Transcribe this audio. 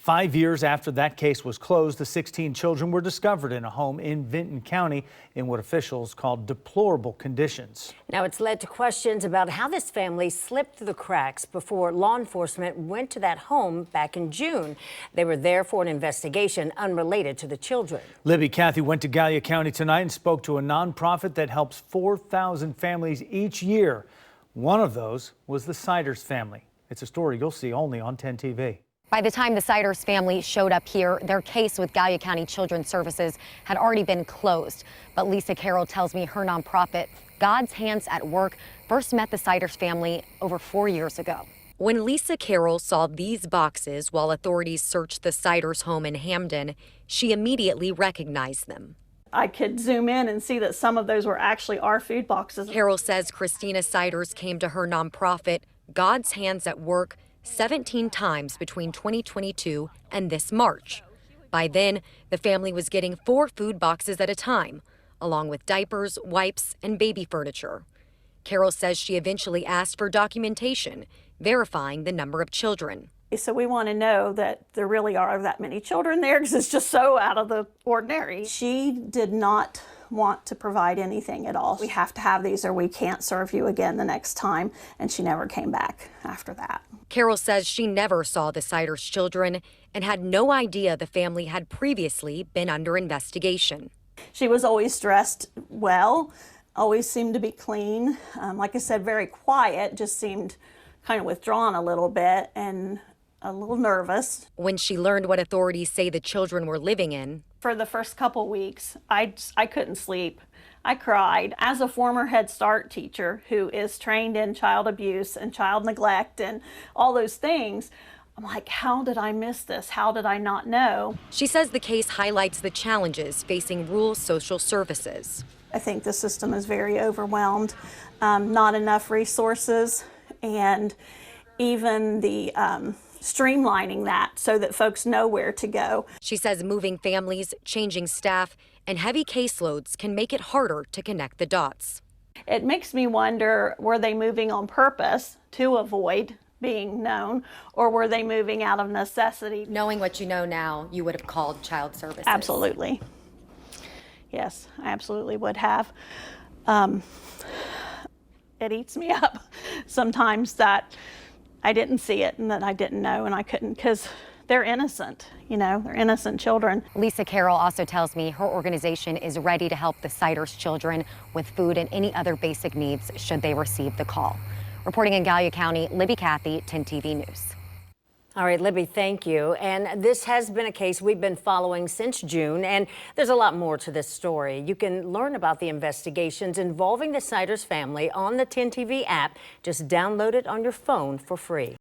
5 years after that case was closed, the 16 children were discovered in a home in Vinton County in what officials called deplorable conditions. Now it's led to questions about how this family slipped through the cracks before law enforcement went to that home back in June. They were there for an investigation unrelated to the children. Libby Cathy went to Gallia County tonight and spoke to a nonprofit that helps 4,000 families each year. One of those was the Siders family. It's a story you'll see only on 10 TV. By the time the Siders family showed up here, their case with Gallia County Children's Services had already been closed. But Lisa Carroll tells me her nonprofit, God's Hands at Work, first met the Siders family over 4 years ago. When Lisa Carroll saw these boxes while authorities searched the Siders home in Hamden, she immediately recognized them. I could zoom in and see that some of those were actually our food boxes. Carroll says Christina Siders came to her nonprofit, God's Hands at Work, 17 times between 2022 and this March. By then, the family was getting 4 food boxes at a time, along with diapers, wipes, and baby furniture. Carroll says she eventually asked for documentation, verifying the number of children. So we want to know that there really are that many children there because it's just so out of the ordinary. She did not want to provide anything at all. We have to have these or we can't serve you again the next time. And she never came back after that. Carroll says she never saw the Siders children and had no idea the family had previously been under investigation. She was always dressed well, always seemed to be clean. Like I said, very quiet, just seemed kind of withdrawn a little bit and a little nervous. When she learned what authorities say the children were living in, for the first couple weeks, I couldn't sleep. I cried. As a former Head Start teacher who is trained in child abuse and child neglect and all those things, I'm like, how did I miss this? How did I not know? She says the case highlights the challenges facing rural social services. I think the system is very overwhelmed, not enough resources, and even the streamlining that so that folks know where to go. She says moving families, changing staff, and heavy caseloads can make it harder to connect the dots. It makes me wonder, were they moving on purpose to avoid being known, or were they moving out of necessity? Knowing what you know now, you would have called child services. Absolutely. Yes, I absolutely would have. It eats me up sometimes that I didn't see it and that I didn't know and I couldn't, because they're innocent, you know, they're innocent children. Lisa Carroll also tells me her organization is ready to help the Siders children with food and any other basic needs should they receive the call. Reporting in Gallia County, Libby Cathy, 10 TV News. All right, Libby, thank you. And this has been a case we've been following since June, and there's a lot more to this story. You can learn about the investigations involving the Siders family on the 10 TV app. Just download it on your phone for free.